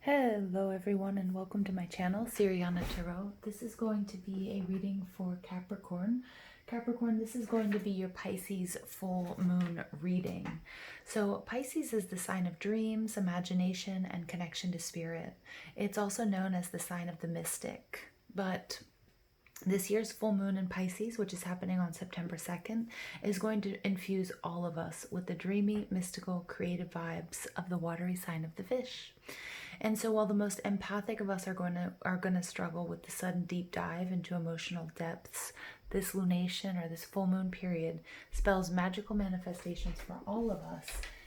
Hello everyone and welcome to my channel, Siriana Tarot. This is going to be a reading for Capricorn. Capricorn, this is going to be your Pisces full moon reading. So Pisces is the sign of dreams, imagination, and connection to spirit. It's also known as the sign of the mystic. But this year's full moon in Pisces, which is happening on September 2nd, is going to infuse all of us with the dreamy, mystical, creative vibes of the watery sign of the fish. And so while the most empathic of us are going to struggle with the sudden deep dive into emotional depths, this lunation or this full moon period spells magical manifestations for all of us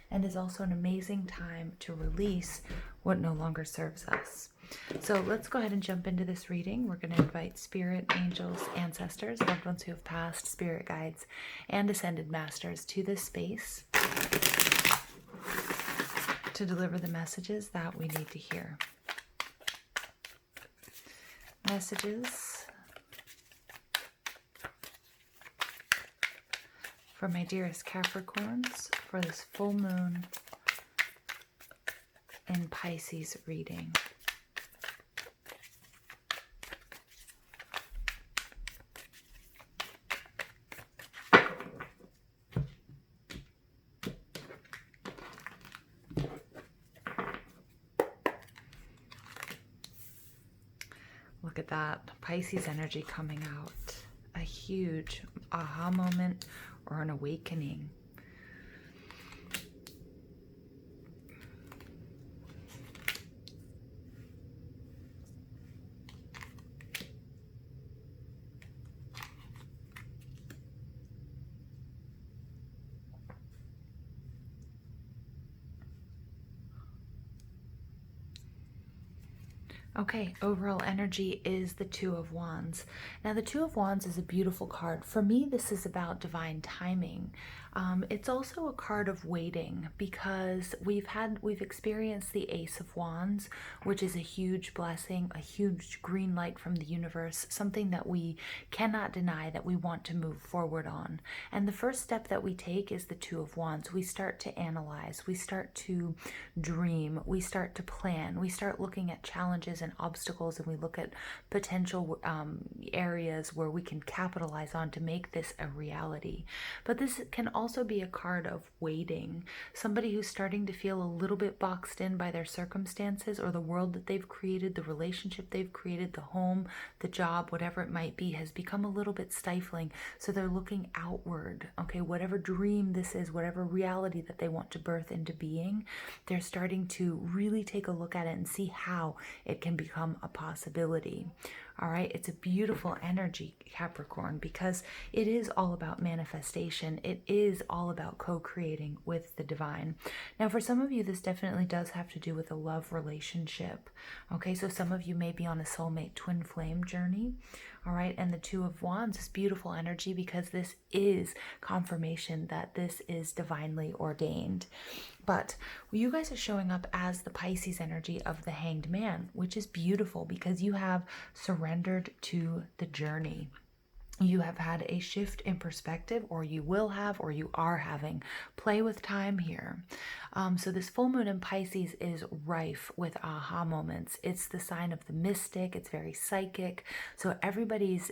and is also an amazing time to release what no longer serves us. So let's go ahead and jump into this reading. We're going to invite spirit, angels, ancestors, loved ones who have passed, spirit guides, and ascended masters to this space to deliver the messages that we need to hear. Messages for my dearest Capricorns for this full moon in Pisces reading. Look at that Pisces energy coming out. A huge aha moment or an awakening. Okay, overall energy is the Two of Wands. Now, the Two of Wands is a beautiful card. For me, this is about divine timing. It's also a card of waiting because we've experienced the Ace of Wands, which is a huge blessing, a huge green light from the universe, something that we cannot deny that we want to move forward on. And the first step that we take is the Two of Wands. We start to analyze, we start to dream, we start to plan, we start looking at challenges and obstacles, and we look at potential areas where we can capitalize on to make this a reality. But this can also be a card of waiting. Somebody who's starting to feel a little bit boxed in by their circumstances or the world that they've created, the relationship they've created, the home, the job, whatever it might be, has become a little bit stifling. So they're looking outward, okay? Whatever dream this is, whatever reality that they want to birth into being, they're starting to really take a look at it and see how it can become a possibility. All right, it's a beautiful energy, Capricorn, because it is all about manifestation. It is all about co-creating with the divine. Now, for some of you, this definitely does have to do with a love relationship. Okay, so some of you may be on a soulmate twin flame journey. All right, and the Two of Wands is beautiful energy because this is confirmation that this is divinely ordained. But you guys are showing up as the Pisces energy of the Hanged Man, which is beautiful because you have surrendered to the journey. You have had a shift in perspective, or you will have, or you are having. Play with time here. So this full moon in Pisces is rife with aha moments. It's the sign of the mystic. It's very psychic. So everybody's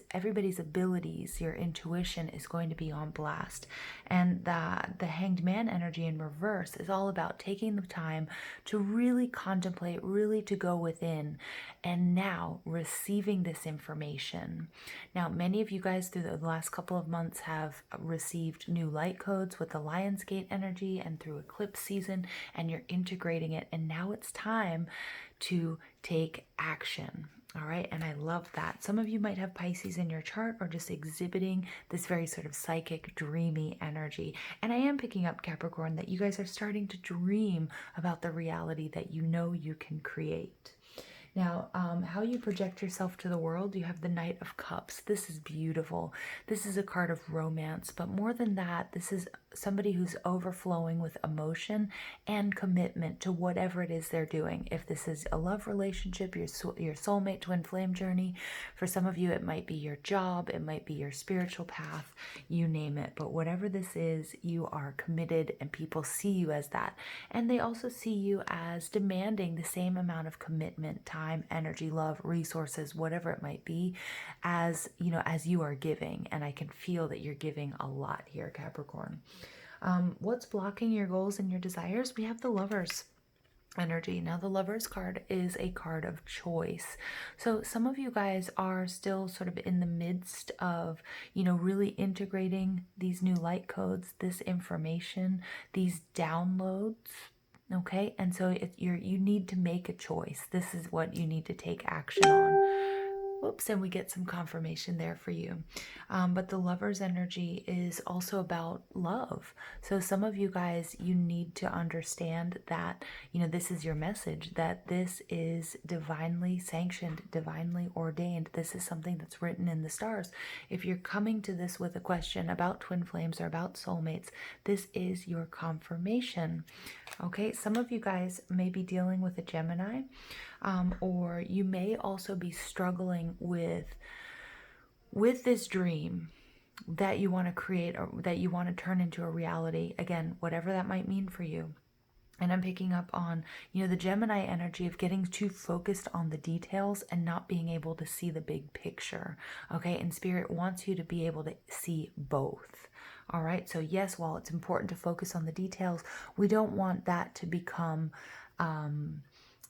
abilities, your intuition is going to be on blast. And the Hanged Man energy in reverse is all about taking the time to really contemplate, really to go within, and now receiving this information. Now, many of you guys through the last couple of months have received new light codes with the Lionsgate energy and through eclipse season, and you're integrating it, and now it's time to take action. All right, and I love that. Some of you might have Pisces in your chart or just exhibiting this very sort of psychic, dreamy energy. And I am picking up, Capricorn, that you guys are starting to dream about the reality that you know you can create. Now, how you project yourself to the world, you have the Knight of Cups. This is beautiful. This is a card of romance, but more than that, this is somebody who's overflowing with emotion and commitment to whatever it is they're doing. If this is a love relationship, your soulmate twin flame journey, for some of you, it might be your job, it might be your spiritual path, you name it. But whatever this is, you are committed and people see you as that. And they also see you as demanding the same amount of commitment, time, energy, love, resources, whatever it might be, as as you are giving. And I can feel that you're giving a lot here, Capricorn. What's blocking your goals and your desires? We have the Lovers energy. Now, the Lovers card is a card of choice. So some of you guys are still sort of in the midst of, really integrating these new light codes, this information, these downloads. Okay, and so you need to make a choice. This is what you need to take action on. Whoops, and we get some confirmation there for you. But the Lover's energy is also about love. So some of you guys, you need to understand that, this is your message, that this is divinely sanctioned, divinely ordained. This is something that's written in the stars. If you're coming to this with a question about twin flames or about soulmates, this is your confirmation. Okay, some of you guys may be dealing with a Gemini, or you may also be struggling with this dream that you want to create or that you want to turn into a reality. Again, whatever that might mean for you. And I'm picking up on, the Gemini energy of getting too focused on the details and not being able to see the big picture. Okay, and Spirit wants you to be able to see both. All right, so yes, while it's important to focus on the details, we don't want that to become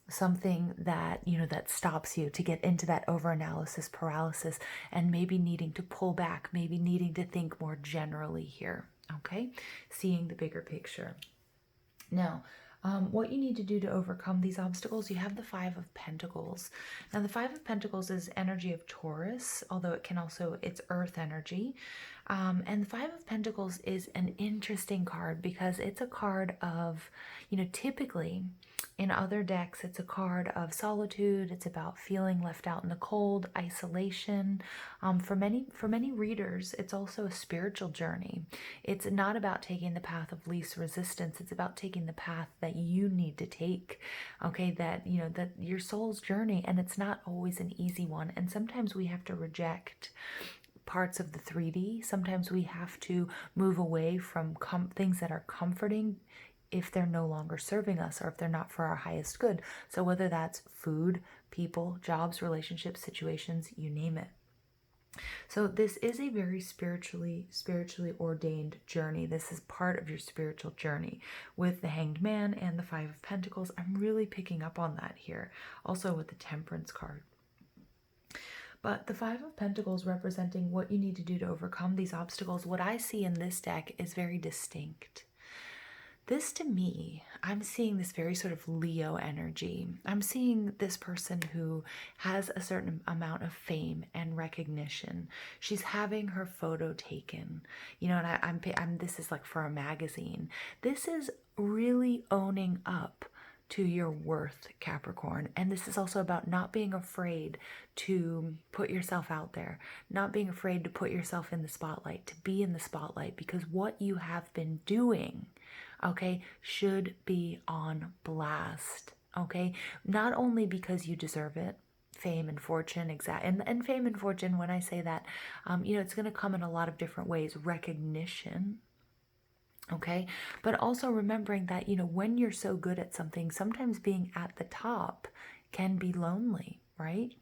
something that, that stops you to get into that overanalysis paralysis and maybe needing to pull back, maybe needing to think more generally here. Okay, seeing the bigger picture. Now, what you need to do to overcome these obstacles, you have the Five of Pentacles. Now, the Five of Pentacles is energy of Taurus, although it's earth energy. And the Five of Pentacles is an interesting card because it's a card of, typically in other decks, it's a card of solitude. It's about feeling left out in the cold, isolation. For many readers, it's also a spiritual journey. It's not about taking the path of least resistance. It's about taking the path that you need to take. Okay, that your soul's journey, and it's not always an easy one. And sometimes we have to reject parts of the 3D. Sometimes we have to move away from things that are comforting if they're no longer serving us or if they're not for our highest good. So whether that's food, people, jobs, relationships, situations, you name it. So this is a very spiritually ordained journey. This is part of your spiritual journey with the Hanged Man and the Five of Pentacles. I'm really picking up on that here. Also with the Temperance card. But the Five of Pentacles representing what you need to do to overcome these obstacles, what I see in this deck is very distinct. This, to me, I'm seeing this very sort of Leo energy. I'm seeing this person who has a certain amount of fame and recognition. She's having her photo taken, and this is like for a magazine. This is really owning up to your worth, Capricorn. And this is also about not being afraid to put yourself out there, not being afraid to put yourself in the spotlight, to be in the spotlight, because what you have been doing, okay, should be on blast. Okay, not only because you deserve it, fame and fortune, and fame and fortune, when I say that, it's going to come in a lot of different ways. Recognition, okay, but also remembering that, when you're so good at something, sometimes being at the top can be lonely, right?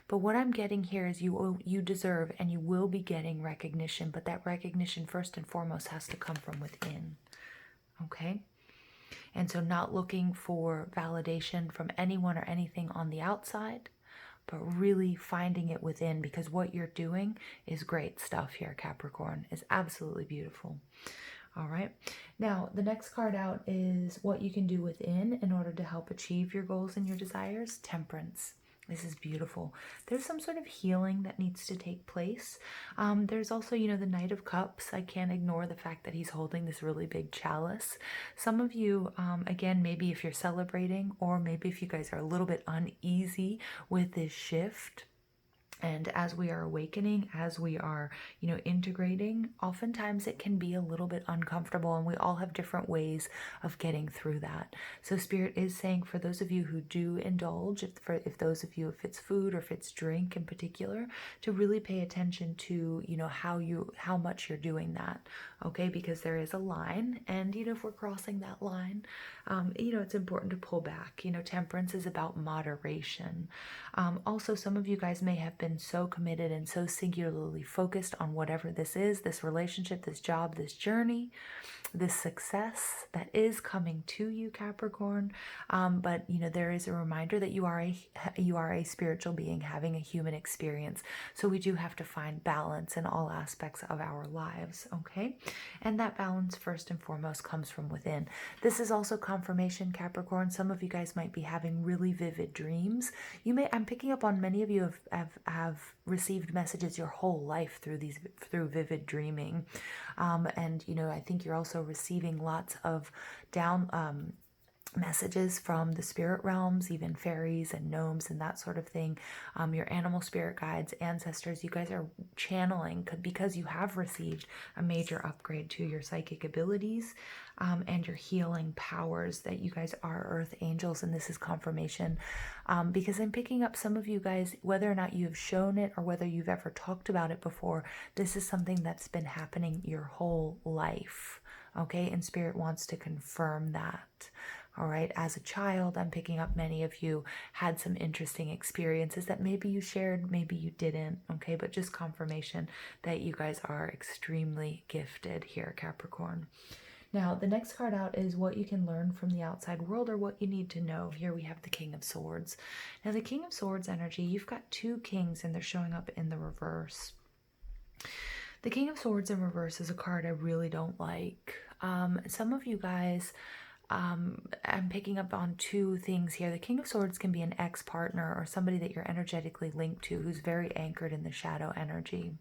But what I'm getting here is you deserve and you will be getting recognition, but that recognition first and foremost has to come from within, okay? And so not looking for validation from anyone or anything on the outside, but really finding it within, because what you're doing is great stuff here, Capricorn. Is absolutely beautiful. All right. Now, the next card out is what you can do within in order to help achieve your goals and your desires. Temperance. This is beautiful. There's some sort of healing that needs to take place. There's also, the Knight of Cups. I can't ignore the fact that he's holding this really big chalice. Some of you, again, maybe if you're celebrating, or maybe if you guys are a little bit uneasy with this shift, and as we are awakening, as we are, integrating, oftentimes it can be a little bit uncomfortable, and we all have different ways of getting through that. So Spirit is saying, for those of you who do indulge, if those of you, if it's food or if it's drink in particular, to really pay attention to, how much you're doing that, okay? Because there is a line, and, if we're crossing that line, it's important to pull back. Temperance is about moderation. Also, some of you guys may have been so committed and so singularly focused on whatever this is, this relationship, this job, this journey, this success that is coming to you, Capricorn. But there is a reminder that you are a spiritual being having a human experience. So we do have to find balance in all aspects of our lives, okay? And that balance, first and foremost, comes from within. This is also confirmation, Capricorn. Some of you guys might be having really vivid dreams. I'm picking up on many of you have received messages your whole life through vivid dreaming. And I think you're also receiving lots of messages from the spirit realms, even fairies and gnomes and that sort of thing. Your animal spirit guides, ancestors, you guys are channeling because you have received a major upgrade to your psychic abilities and your healing powers, that you guys are earth angels. And this is confirmation because I'm picking up some of you guys, whether or not you have shown it or whether you've ever talked about it before, this is something that's been happening your whole life. Okay, and Spirit wants to confirm that. All right, as a child, I'm picking up many of you had some interesting experiences that maybe you shared, maybe you didn't, okay? But just confirmation that you guys are extremely gifted here, Capricorn. Now, the next card out is what you can learn from the outside world, or what you need to know. Here we have the King of Swords. Now, the King of Swords energy, you've got two kings and they're showing up in the reverse. The King of Swords in reverse is a card I really don't like. Some of you guys, I'm picking up on two things here. The King of Swords can be an ex-partner or somebody that you're energetically linked to who's very anchored in the shadow energy.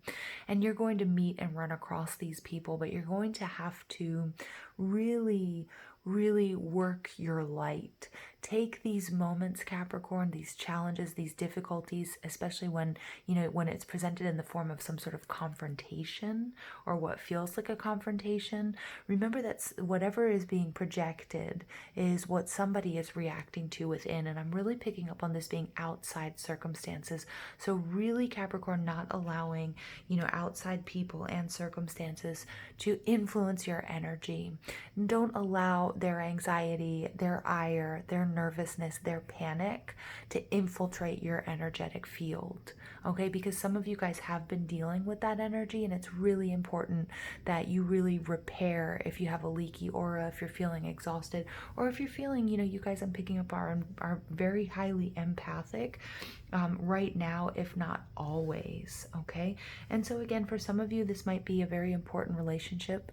And you're going to meet and run across these people, but you're going to have to really work your light. Take these moments, Capricorn, these challenges, these difficulties, especially when it's presented in the form of some sort of confrontation or what feels like a confrontation. Remember that whatever is being projected is what somebody is reacting to within. And I'm really picking up on this being outside circumstances. So really, Capricorn, not allowing, outside people and circumstances to influence your energy. Don't allow their anxiety, their ire, their nervousness, their panic to infiltrate your energetic field, okay? Because some of you guys have been dealing with that energy, and it's really important that you really repair if you have a leaky aura, if you're feeling exhausted, or if you're feeling, you guys I'm picking up are very highly empathic right now, if not always, okay? And so again, for some of you, this might be a very important relationship.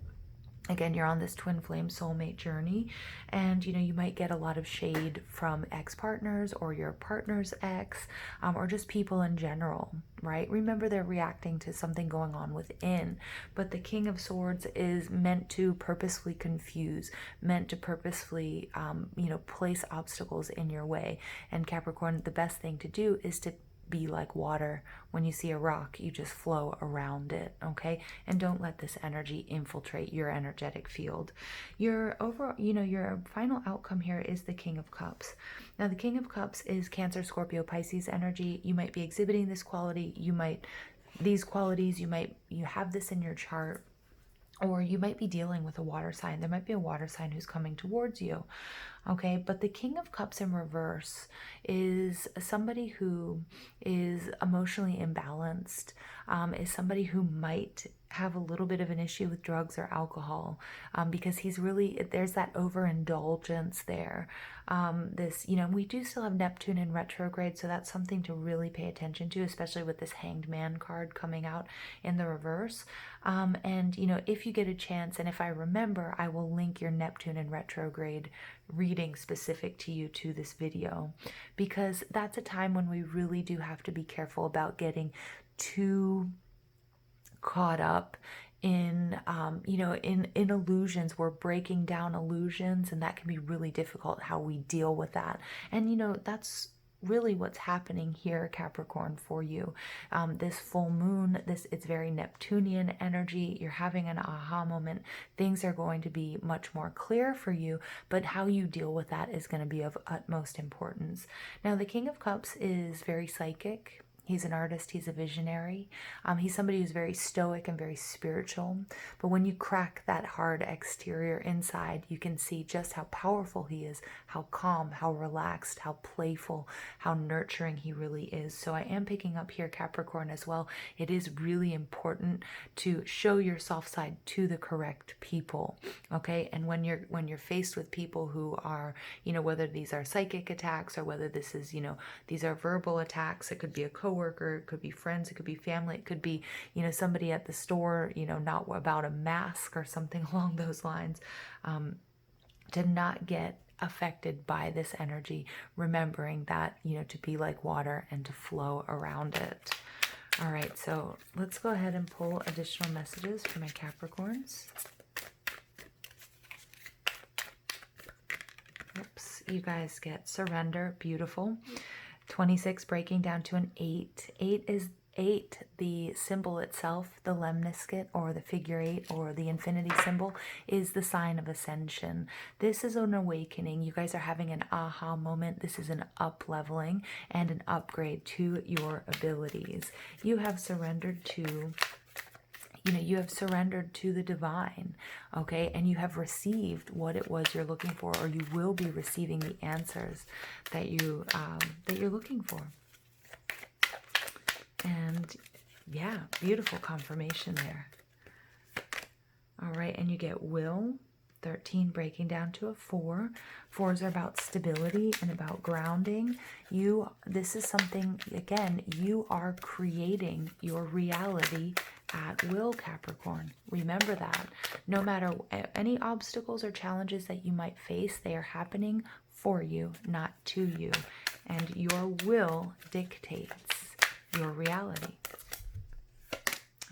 Again, you're on this twin flame soulmate journey, and you might get a lot of shade from ex-partners or your partner's ex, or just people in general, right? Remember, they're reacting to something going on within, but the King of Swords is meant to purposefully confuse, meant to purposefully, place obstacles in your way. And Capricorn, the best thing to do is to be like water. When you see a rock, you just flow around it, okay? And don't let this energy infiltrate your energetic field. Your final outcome here is the King of Cups. Now, the King of Cups is Cancer, Scorpio, Pisces energy. You might be exhibiting this quality. You have this in your chart, or you might be dealing with a water sign. There might be a water sign who's coming towards you. Okay, but the King of Cups in reverse is somebody who is emotionally imbalanced, is somebody who might have a little bit of an issue with drugs or alcohol, because he's really, there's that overindulgence there. We do still have Neptune in retrograde, so that's something to really pay attention to, especially with this Hanged Man card coming out in the reverse. If you get a chance, and if I remember, I will link your Neptune in retrograde reading specific to you to this video, because that's a time when we really do have to be careful about getting too caught up in in illusions. We're breaking down illusions, and that can be really difficult how we deal with that. And that's really what's happening here, Capricorn, for you. This full moon, it's very Neptunian energy. You're having an aha moment. Things are going to be much more clear for you, but how you deal with that is going to be of utmost importance. Now, the King of Cups is very psychic. He's an artist. He's a visionary. He's somebody who's very stoic and very spiritual. But when you crack that hard exterior inside, you can see just how powerful he is, how calm, how relaxed, how playful, how nurturing he really is. So I am picking up here, Capricorn, as well. It is really important to show your soft side to the correct people, okay? And when you're faced with people who are, whether these are psychic attacks or whether this is, these are verbal attacks, it could be a coworker, it could be friends, it could be family, it could be, somebody at the store, not about a mask or something along those lines, to not get affected by this energy, remembering that, to be like water and to flow around it. All right, so let's go ahead and pull additional messages for my Capricorns. Oops, you guys get surrender, beautiful. 26 breaking down to an 8. 8 is 8, the symbol itself, the lemniscate or the figure 8 or the infinity symbol, is the sign of ascension. This is an awakening. You guys are having an aha moment. This is an up-leveling and an upgrade to your abilities. You have surrendered to the divine, okay? And you have received what it was you're looking for, or you will be receiving the answers that you're looking for. And yeah, beautiful confirmation there. All right, and you get will, 13 breaking down to a 4. 4s are about stability and about grounding. This is something, again, you are creating your reality at will, Capricorn. Remember that. No matter any obstacles or challenges that you might face, they are happening for you, not to you. And your will dictates your reality.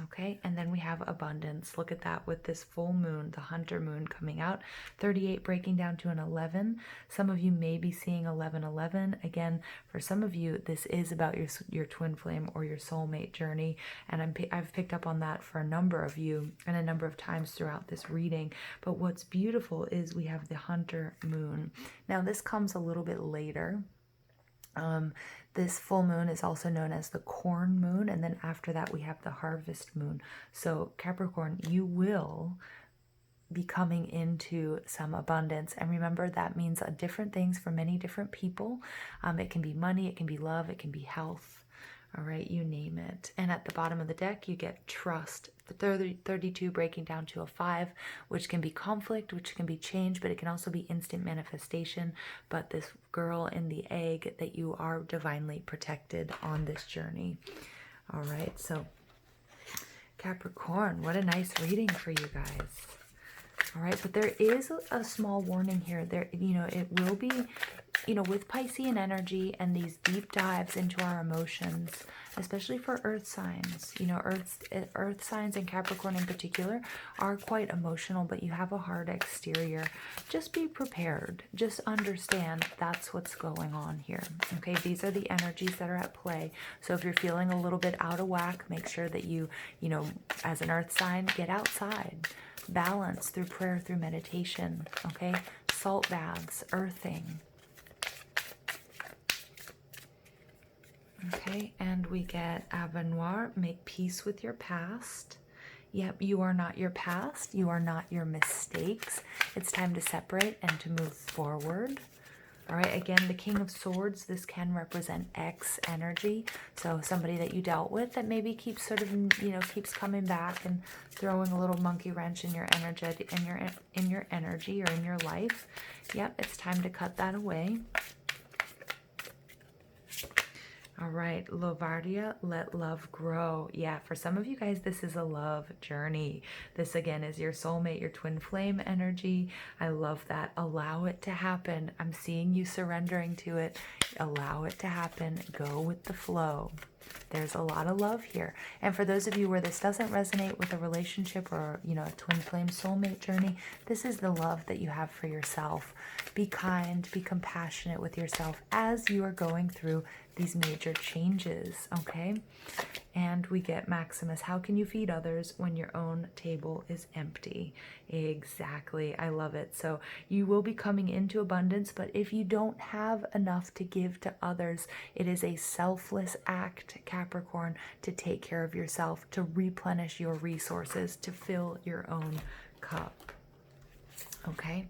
Okay, and then we have abundance. Look at that with this full moon, the hunter moon coming out. 38 breaking down to an 11. Some of you may be seeing 1111. Again, for some of you, this is about your twin flame or your soulmate journey. And I've picked up on that for a number of you and a number of times throughout this reading. But what's beautiful is we have the hunter moon. Now, this comes a little bit later. This full moon is also known as the corn moon, and then after that we have the harvest moon. So Capricorn, you will be coming into some abundance, and remember that means different things for many different people. It can be money, it can be love, it can be health. All right, you name it. And at the bottom of the deck, you get trust. The 32 breaking down to a 5, which can be conflict, which can be change, but it can also be instant manifestation. But this girl in the egg, that you are divinely protected on this journey. All right, so Capricorn, what a nice reading for you guys. All right, but there is a small warning here. There, it will be, with Piscean energy and these deep dives into our emotions, especially for earth signs, earth signs and Capricorn in particular are quite emotional, but you have a hard exterior. Just be prepared. Just understand that's what's going on here. Okay, these are the energies that are at play. So if you're feeling a little bit out of whack, make sure that you as an earth sign, get outside. Balance through prayer, through meditation, okay? Salt baths, earthing. Okay, and we get Avenoir, make peace with your past. Yep, you are not your past. You are not your mistakes. It's time to separate and to move forward. All right, again, the King of Swords, this can represent ex energy. So somebody that you dealt with that maybe keeps sort of, keeps coming back and throwing a little monkey wrench in your energy, in your energy or in your life. Yep, it's time to cut that away. All right, Lovardia, let love grow. Yeah, for some of you guys, this is a love journey. This, again, is your soulmate, your twin flame energy. I love that. Allow it to happen. I'm seeing you surrendering to it. Allow it to happen. Go with the flow. There's a lot of love here. And for those of you where this doesn't resonate with a relationship or, a twin flame soulmate journey, this is the love that you have for yourself. Be kind, be compassionate with yourself as you are going through these major changes, okay? And we get Maximus. How can you feed others when your own table is empty? Exactly. I love it. So you will be coming into abundance, but if you don't have enough to give to others, it is a selfless act, Capricorn, to take care of yourself, to replenish your resources, to fill your own cup. Okay?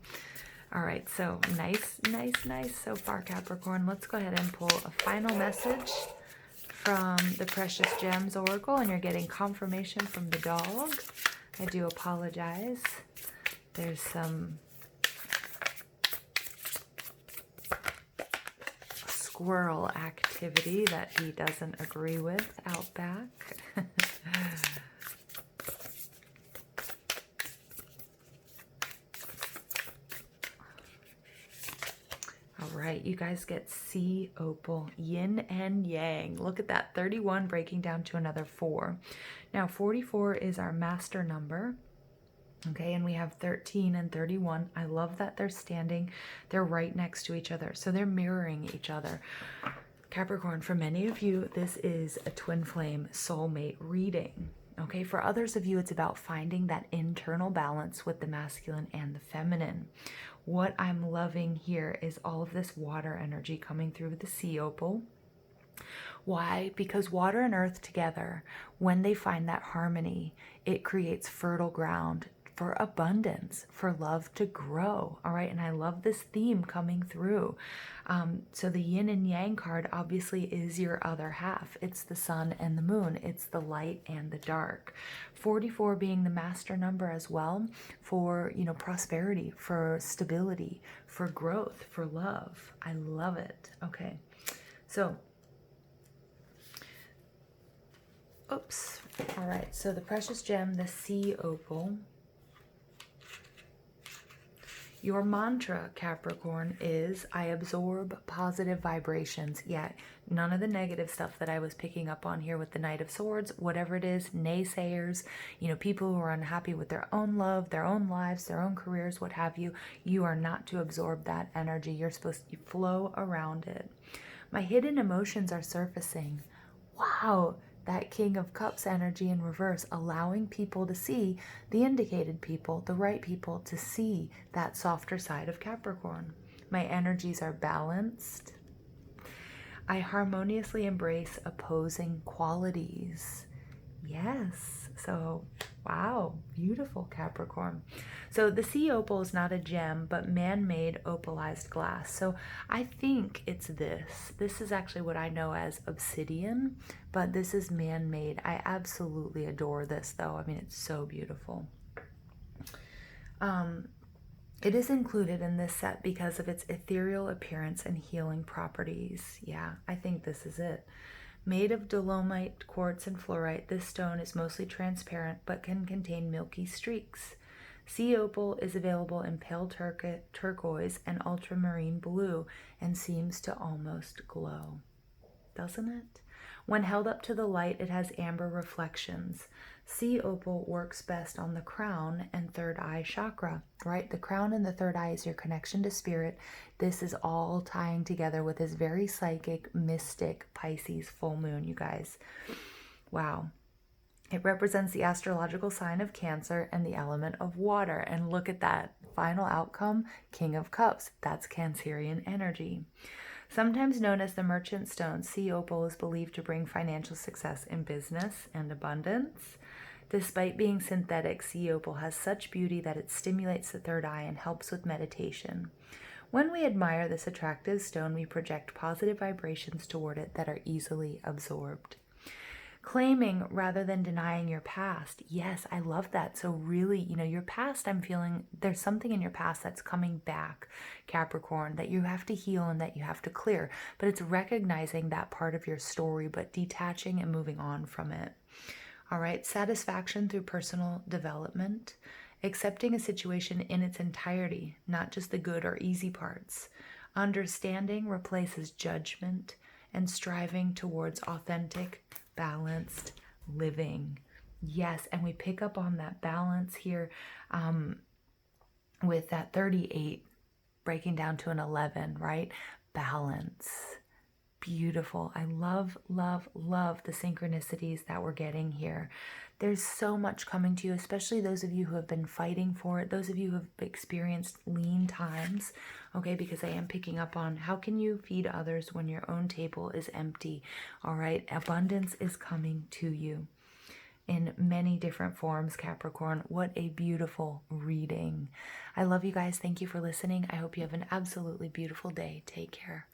All right, so nice so far, Capricorn. Let's go ahead and pull a final message from the Precious Gems Oracle, and you're getting confirmation from the dog. I do apologize. There's some squirrel activity that he doesn't agree with out back. Right, you guys get sea opal, yin and yang. Look at that, 31 breaking down to another 4. Now 44 is our master number. Okay, and we have 13 and 31. I love that they're standing. They're right next to each other, so they're mirroring each other. Capricorn, for many of you, this is a twin flame soulmate reading. Okay, for others of you, it's about finding that internal balance with the masculine and the feminine. What I'm loving here is all of this water energy coming through with the sea opal. Why? Because water and earth together, when they find that harmony, it creates fertile ground for abundance, for love to grow. All right, and I love this theme coming through. So the yin and yang card obviously is your other half. It's the sun and the moon. It's the light and the dark. 44 being the master number as well for, prosperity, for stability, for growth, for love. I love it. Okay, so oops. All right, so the precious gem, the sea opal. Your mantra, Capricorn, is I absorb positive vibrations. Yeah, none of the negative stuff that I was picking up on here with the Knight of Swords, whatever it is, naysayers, people who are unhappy with their own love, their own lives, their own careers, what have you. You are not to absorb that energy. You're supposed to flow around it. My hidden emotions are surfacing. Wow. That King of Cups energy in reverse, allowing people to see, the indicated people, the right people, to see that softer side of Capricorn. My energies are balanced. I harmoniously embrace opposing qualities. Yes. So, wow, beautiful, Capricorn. So the sea opal is not a gem, but man-made opalized glass. So I think it's this. This is actually what I know as obsidian, but this is man-made. I absolutely adore this, though. I mean, it's so beautiful. It is included in this set because of its ethereal appearance and healing properties. Yeah, I think this is it. Made of dolomite, quartz, and fluorite, this stone is mostly transparent but can contain milky streaks. Sea opal is available in pale turquoise and ultramarine blue and seems to almost glow. Doesn't it? When held up to the light, it has amber reflections. Sea opal works best on the crown and third eye chakra, right? The crown and the third eye is your connection to spirit. This is all tying together with this very psychic, mystic Pisces full moon, you guys. Wow. It represents the astrological sign of Cancer and the element of water. And look at that final outcome, King of Cups. That's Cancerian energy. Sometimes known as the merchant stone, sea opal is believed to bring financial success in business and abundance. Despite being synthetic, sea opal has such beauty that it stimulates the third eye and helps with meditation. When we admire this attractive stone, we project positive vibrations toward it that are easily absorbed. Claiming rather than denying your past. Yes, I love that. So really, your past, I'm feeling there's something in your past that's coming back, Capricorn, that you have to heal and that you have to clear. But it's recognizing that part of your story, but detaching and moving on from it. All right, satisfaction through personal development. Accepting a situation in its entirety, not just the good or easy parts. Understanding replaces judgment, and striving towards authentic, balanced living. Yes, and we pick up on that balance here with that 38 breaking down to an 11, right? Balance. Beautiful. I love, love, love the synchronicities that we're getting here. There's so much coming to you, especially those of you who have been fighting for it, those of you who have experienced lean times, okay, because I am picking up on how can you feed others when your own table is empty, all right? Abundance is coming to you in many different forms, Capricorn. What a beautiful reading. I love you guys. Thank you for listening. I hope you have an absolutely beautiful day. Take care.